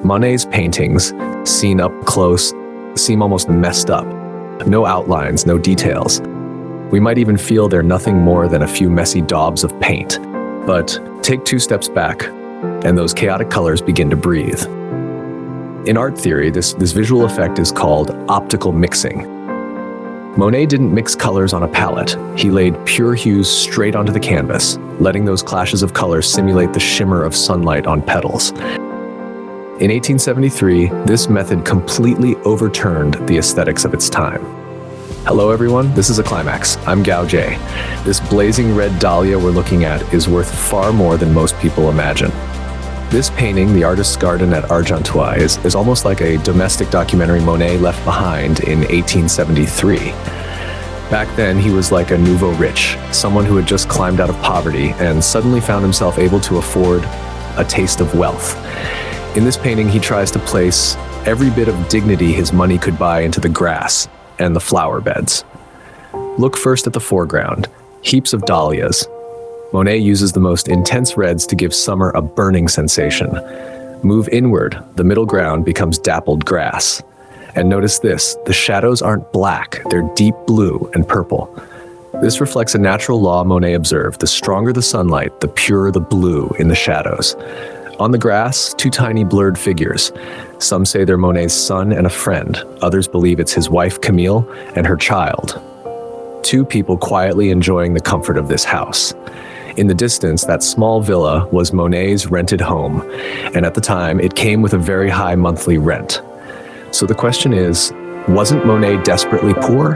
Monet's paintings, seen up close, seem almost messed up. No outlines, no details. We might even feel they're nothing more than a few messy daubs of paint. But take 2 steps back, and those chaotic colors begin to breathe. In art theory, this visual effect is called optical mixing. Monet didn't mix colors on a palette. He laid pure hues straight onto the canvas, letting those clashes of color simulate the shimmer of sunlight on petals. In 1873, this method completely overturned the aesthetics of its time. Hello everyone, this is aClimax. I'm Gao Jie. This blazing red dahlia we're looking at is worth far more than most people imagine. This painting, The Artist's Garden at Argenteuil, is almost like a domestic documentary Monet left behind in 1873. Back then, he was like a nouveau riche, someone who had just climbed out of poverty and suddenly found himself able to afford a taste of wealth. In this painting, he tries to place every bit of dignity his money could buy into the grass and the flower beds. Look first at the foreground, heaps of dahlias. Monet uses the most intense reds to give summer a burning sensation. Move inward, the middle ground becomes dappled grass. And notice this, the shadows aren't black, they're deep blue and purple. This reflects a natural law Monet observed: the stronger the sunlight, the purer the blue in the shadows. On the grass, 2 tiny blurred figures. Some say they're Monet's son and a friend. Others believe it's his wife Camille and her child. 2 people quietly enjoying the comfort of this house. In the distance, that small villa was Monet's rented home, and at the time, it came with a very high monthly rent. So the question is, wasn't Monet desperately poor?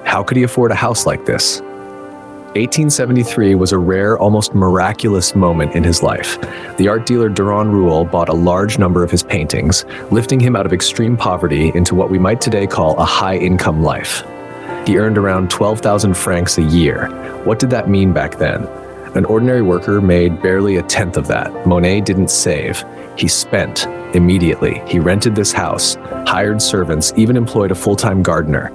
How could he afford a house like this? 1873 was a rare, almost miraculous moment in his life. The art dealer Duran Ruel bought a large number of his paintings, lifting him out of extreme poverty into what we might today call a high-income life. He earned around 12,000 francs a year. What did that mean back then? An ordinary worker made barely a tenth of that. Monet didn't save. He spent immediately. He rented this house, hired servants, even employed a full-time gardener.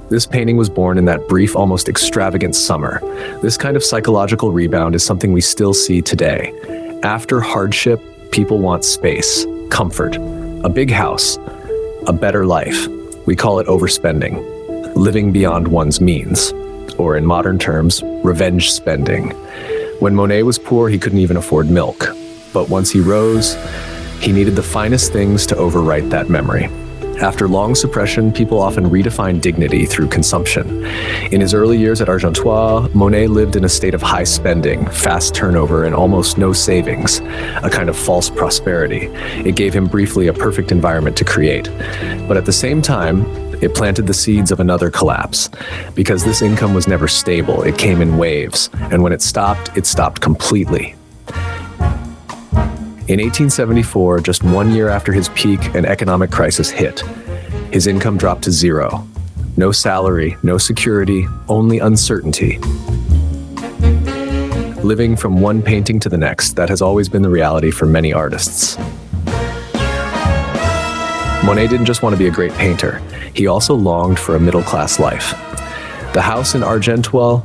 This painting was born in that brief, almost extravagant summer. This kind of psychological rebound is something we still see today. After hardship, people want space, comfort, a big house, a better life. We call it overspending, living beyond one's means, or in modern terms, revenge spending. When Monet was poor, he couldn't even afford milk. But once he rose, he needed the finest things to overwrite that memory. After long suppression, people often redefine dignity through consumption. In his early years at Argenteuil, Monet lived in a state of high spending, fast turnover, and almost no savings, a kind of false prosperity. It gave him briefly a perfect environment to create. But at the same time, it planted the seeds of another collapse. Because this income was never stable, it came in waves, and when it stopped completely. In 1874, just 1 year after his peak, an economic crisis hit. His income dropped to 0. No salary, no security, only uncertainty. Living from one painting to the next, that has always been the reality for many artists. Monet didn't just want to be a great painter. He also longed for a middle-class life. The house in Argenteuil,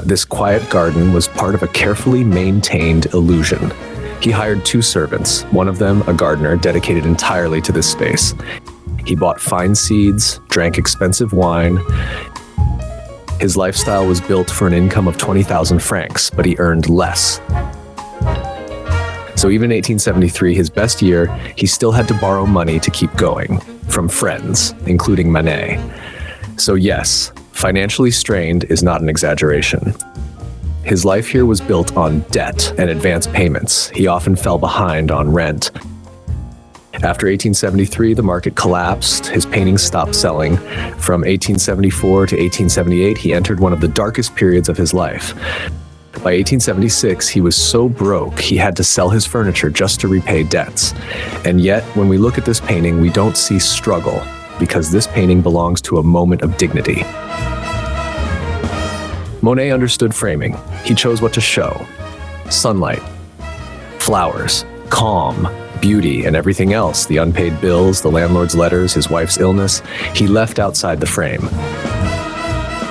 this quiet garden, was part of a carefully maintained illusion. He hired 2 servants, one of them a gardener dedicated entirely to this space. He bought fine seeds, drank expensive wine. His lifestyle was built for an income of 20,000 francs, but he earned less. So even in 1873, his best year, he still had to borrow money to keep going, from friends, including Monet. So yes, financially strained is not an exaggeration. His life here was built on debt and advance payments. He often fell behind on rent. After 1873, the market collapsed. His paintings stopped selling. From 1874 to 1878, he entered one of the darkest periods of his life. By 1876, he was so broke, he had to sell his furniture just to repay debts. And yet, when we look at this painting, we don't see struggle, because this painting belongs to a moment of dignity. Monet understood framing. He chose what to show. Sunlight, flowers, calm, beauty, and everything else, the unpaid bills, the landlord's letters, his wife's illness, he left outside the frame.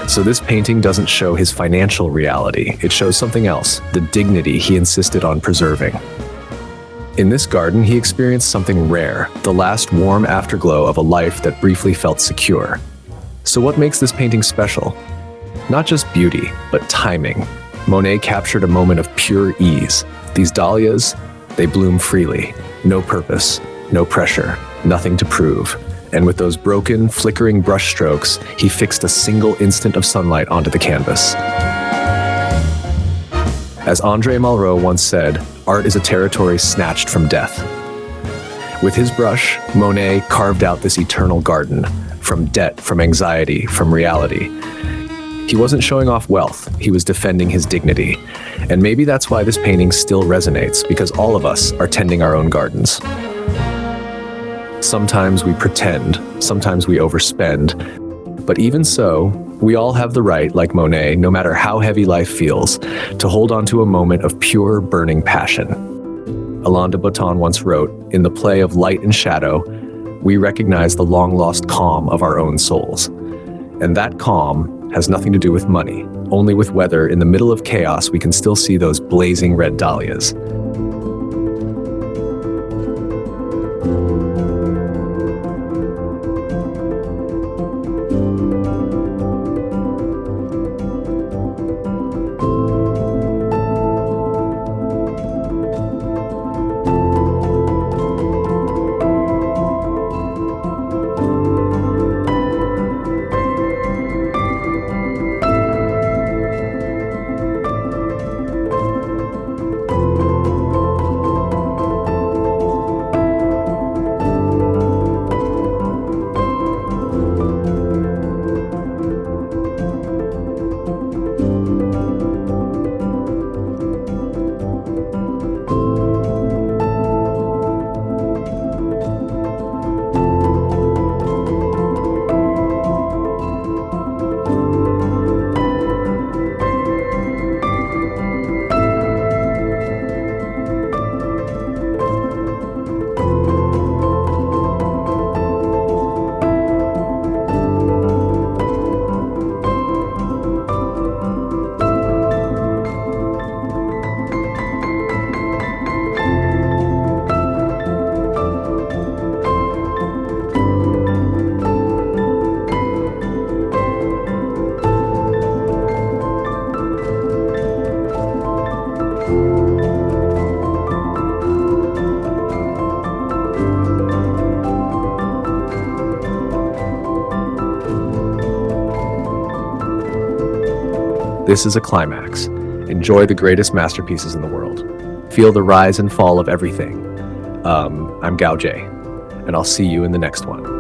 So this painting doesn't show his financial reality. It shows something else, the dignity he insisted on preserving. In this garden, he experienced something rare, the last warm afterglow of a life that briefly felt secure. So what makes this painting special? Not just beauty, but timing. Monet captured a moment of pure ease. These dahlias, they bloom freely. No purpose, no pressure, nothing to prove. And with those broken, flickering brushstrokes, he fixed a single instant of sunlight onto the canvas. As André Malraux once said, art is a territory snatched from death. With his brush, Monet carved out this eternal garden, from debt, from anxiety, from reality. He wasn't showing off wealth, he was defending his dignity. And maybe that's why this painting still resonates, because all of us are tending our own gardens. Sometimes we pretend, sometimes we overspend, but even so, we all have the right, like Monet, no matter how heavy life feels, to hold on to a moment of pure, burning passion. Alain de Botton once wrote, "In the play of light and shadow, we recognize the long-lost calm of our own souls." And that calm has nothing to do with money, only with whether, in the middle of chaos, we can still see those blazing red dahlias. This is aClimax. Enjoy the greatest masterpieces in the world. Feel the rise and fall of everything. I'm Gao Jie, and I'll see you in the next one.